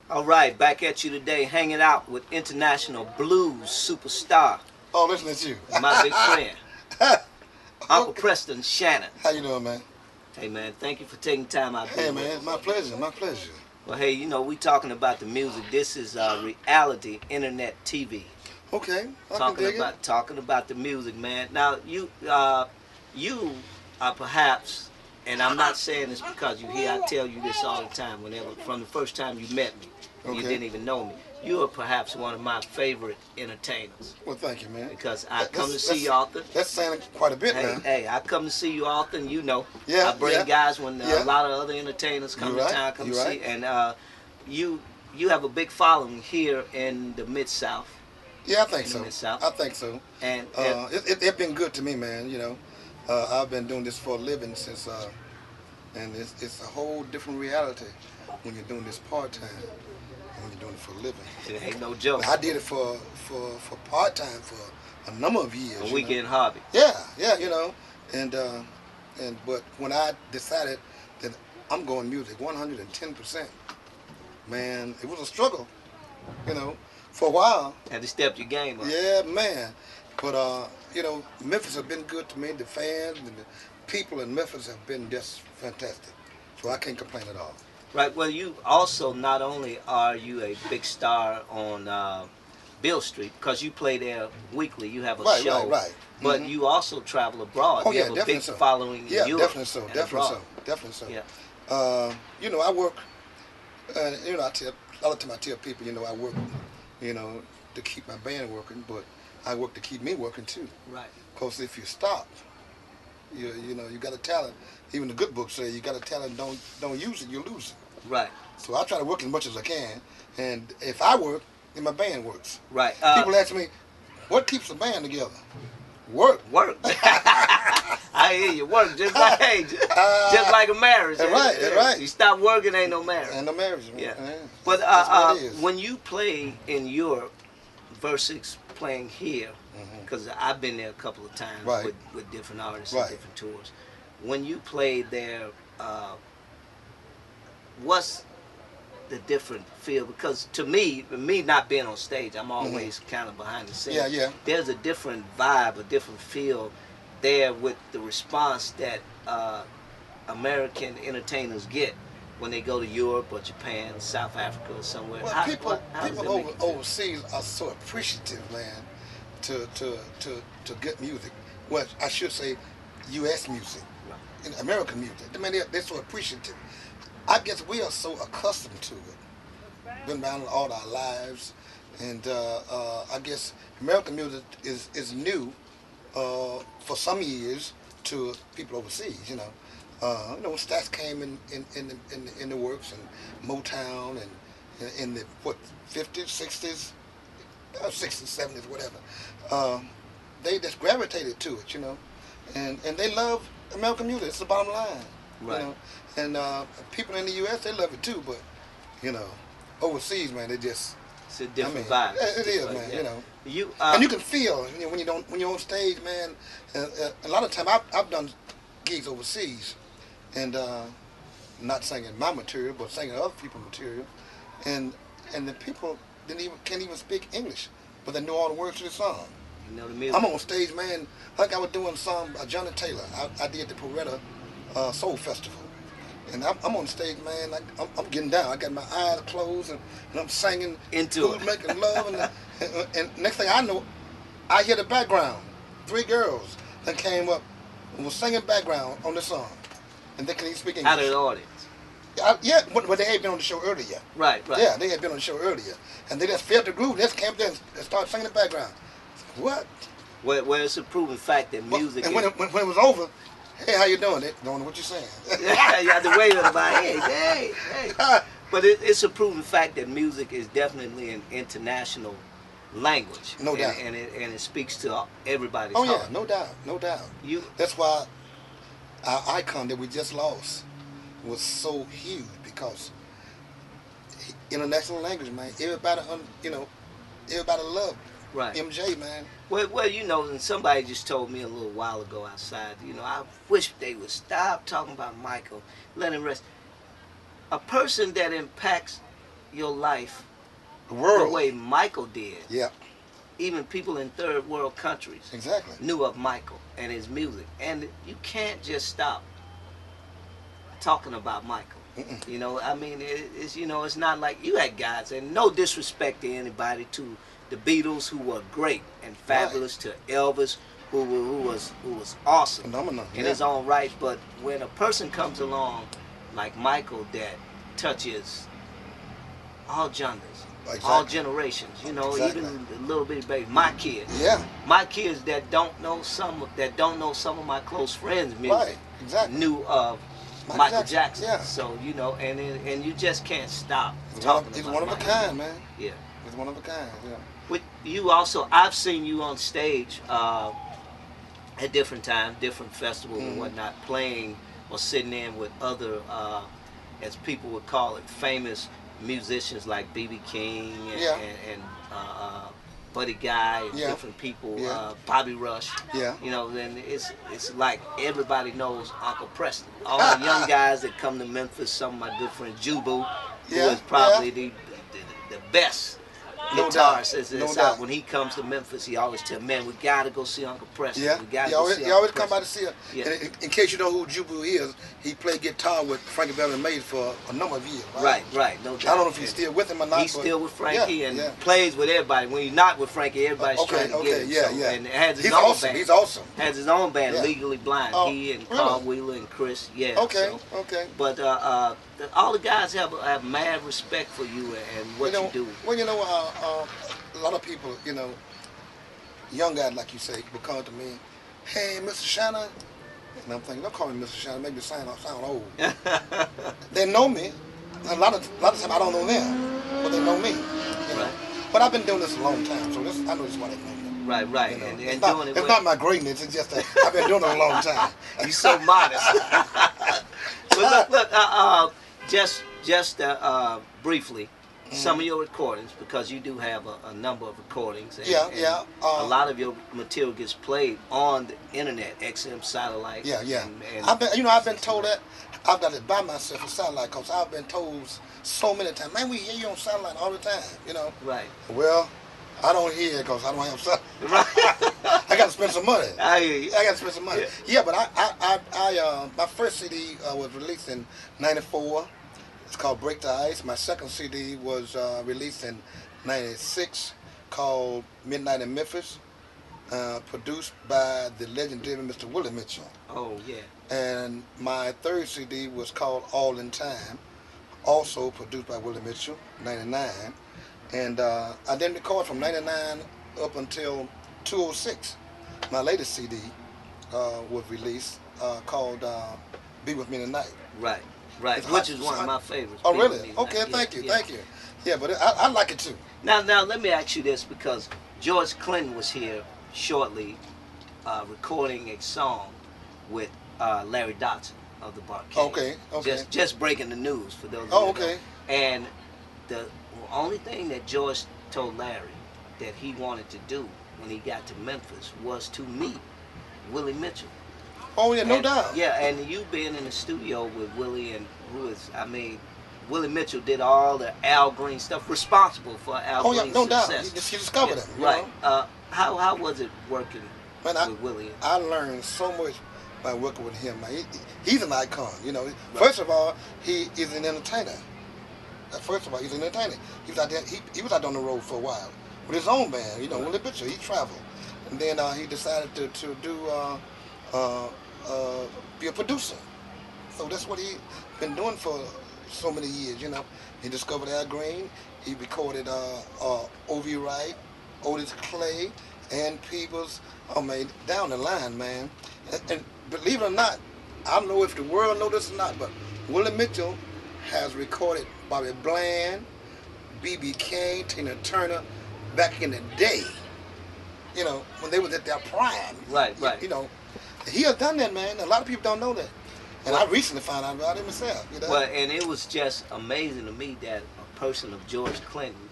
All right, back at you today, hanging out with international blues superstar. Oh, listen at you. My big friend, Uncle Okay. Preston Shannon. How you doing, man? Hey, man, thank you for taking time out Hey, here. man, my pleasure, my pleasure. Well, hey, you know, we talking about the music. This is reality internet TV. Okay, I can dig it. Talking about the music, man. Now, you are perhaps, and I'm not saying this because you hear, I tell you this all the time, whenever, from the first time you met me, and you Okay. didn't even know me. You are perhaps one of my favorite entertainers. Well, thank you, man. Because I come to see you often. That's saying quite a bit, man. Hey, I come to see you often, you know. Yeah, I bring guys when yeah. a lot of other entertainers come to town, come to see. Right. And you have a big following here in the Mid-South. Yeah, I think so. Mid-South. I think so. And it's been good to me, man. You know, I've been doing this for a living since, and it's a whole different reality when you're doing this part-time. When you're doing it for a living. It ain't no joke. I did it for part-time for a number of years. A weekend hobby. Yeah, you know, but when I decided that I'm going music 110%, man, it was a struggle, you know, for a while. Had to step your game up. Yeah, man. But you know, Memphis has been good to me. The fans and the people in Memphis have been just fantastic. So I can't complain at all. Right. Well, you also, not only are you a big star on Beale Street, because you play there weekly, you have a show. Right. But you also travel abroad. Oh, you yeah, have a big following in Europe. Europe. Definitely so. Definitely so. Yeah. You know, I work. You know, a lot of time I tell people, you know, I work, you know, to keep my band working, but I work to keep me working too. Right. Because if you stop, you know, you got a talent. Even the good books say you got a talent. Don't use it, you lose it. Right. So I try to work as much as I can, and if I work, then my band works. Right. People ask me, what keeps the band together? Work. Work. I hear you. Work just like just like a marriage. That's right. That's right. You stop working, ain't no marriage. Ain't no marriage. Man. Yeah. Yeah. But That's what it is. when you play in Europe versus playing here, because I've been there a couple of times with different artists and different tours. When you play there, what's the different feel? Because to me not being on stage, I'm always kind of behind the scenes. Yeah. There's a different vibe, a different feel there with the response that American entertainers get when they go to Europe or Japan, South Africa or somewhere. Well, people overseas are so appreciative, man, to get music. Well, I should say U.S. music, in American music. I mean, they're so appreciative. I guess we are so accustomed to it. Been around all our lives, and I guess American music is new for some years to people overseas. You know, Stats came in the works, and Motown, and in the 50s, 60s, 60s, 70s, whatever. They just gravitated to it, you know, and they love American music. It's the bottom line. Right. You know? And people in the U.S., they love it too, but, you know, overseas, man, they just... It's a different vibe. It is, man, yeah. you know. You, and you can feel, you know, when you're on stage, man, a lot of time I've done gigs overseas, and not singing my material, but singing other people's material, and the people can't even speak English, but they know all the words to the song. You know the music. I'm on stage, man, like I was doing a song by Johnny Taylor. I did the Poretta Soul Festival. And I'm on stage, man. I'm getting down. I got my eyes closed, and I'm singing into it, making love, and next thing I know, I hear the background. 3 girls that came up and was singing background on the song, and they couldn't even speak English. Out of the audience. Yeah, but they had been on the show earlier. Right. Yeah, they had been on the show earlier, and they just felt the groove. They just came there and started singing the background. What? Well, it's a proven fact that music. And when it was over. Hey, how you doing? They don't know what you're saying. Yeah, you have to wave at about, hey. But it's a proven fact that music is definitely an international language. No doubt. And it speaks to everybody's heart. Yeah, no doubt. That's why our icon that we just lost was so huge, because international language, man. Everybody, everybody loved MJ, man. Well, you know, and somebody just told me a little while ago outside, you know, I wish they would stop talking about Michael, let him rest. A person that impacts your life The world. the way Michael did. Yeah. Even people in third world countries Exactly. knew of Michael and his music. And you can't just stop talking about Michael. You know, I mean, it's, you know, it's not like you had guys, and no disrespect to anybody, to the Beatles, who were great and fabulous, to Elvis, who was awesome Phenomenal. in his own right. But when a person comes along like Michael that touches all genders, all generations, you know, even the little bitty baby, my kids, my kids that don't know some of my close friends' music, knew of Michael Jackson. So, you know, and you just can't stop talking about He's one of a kind, man. Yeah. He's one of a kind, yeah. With you also, I've seen you on stage at different times, different festivals and whatnot, playing or sitting in with other, as people would call it, famous musicians like B.B. King and Buddy Guy, and different people, Bobby Rush. You know, then it's like everybody knows Uncle Preston. All the young guys that come to Memphis, some of my good friend Jubu, who is probably the best guitarist. It's out. When he comes to Memphis, he always tells, man, we gotta go see Uncle Preston. We gotta go see he always come by to see him. In case you know who Jubu is, he played guitar with Frankie Valli Mays for a number of years. Right, no doubt. I don't know if he's still with him or not. He's still with Frankie and plays with everybody. When he's not with Frankie, everybody's trying to get him. And has his own band. He's awesome. Has his own band, Legally Blind. He and Carl Wheeler and Chris. But all the guys have mad respect for you and what you do. Well, you know, a lot of people, you know, young guys like you say, will come to me, hey, Mr. Shannon, and I'm thinking, don't call me Mr. Shannon, make me sound old. They know me. A lot of times I don't know them, but they know me. You know? But I've been doing this a long time, so I know this is why they know me. Right. You know? And it's not my greatness, it's just that I've been doing it a long time. You're so modest. But look, just briefly, some of your recordings, because you do have a number of recordings. And, a lot of your material gets played on the internet, XM satellite. And I've been told that I've got to buy myself a satellite because I've been told so many times, man, we hear you on satellite all the time, you know. Right. Well, I don't hear it because I don't have satellite. I got to spend some money. I hear you. I got to spend some money. But I my first CD was released in '94. It's called Break the Ice. My second CD was released in '96, called Midnight in Memphis, produced by the legendary Mr. Willie Mitchell. Oh, yeah. And my third CD was called All in Time, also produced by Willie Mitchell, '99. And I didn't record from '99 up until 2006. My latest CD was released called Be With Me Tonight. Right, which is one of my favorites. Oh, really? Okay, thank you. Yeah, but I like it too. Now, let me ask you this, because George Clinton was here shortly recording a song with Larry Dodson of the Barcade. Okay. Just breaking the news for those of you who know. And the only thing that George told Larry that he wanted to do when he got to Memphis was to meet Willie Mitchell. Oh, yeah, no doubt. Yeah, and you being in the studio with Willie, and Willie Mitchell did all the Al Green stuff, responsible for Al Green's no success. doubt. He discovered him. Right. How was it working with Willie? I learned so much by working with him. He's an icon, you know. First of all, he is an entertainer. He was out there. He was out on the road for a while with his own band, you know, Willie Mitchell. He traveled, and then he decided to do be a producer. So that's what he's been doing for so many years, you know. He discovered Al Green. He recorded O.V. Wright, Otis Clay, and Peebles. Oh man, down the line, man. And believe it or not, I don't know if the world knows this or not, but Willie Mitchell has recorded Bobby Bland, B.B. King, Tina Turner, back in the day. You know, when they was at their prime. Right. You know, he has done that, man. A lot of people don't know that. And I recently found out about it myself. You know? Well, and it was just amazing to me that a person of George Clinton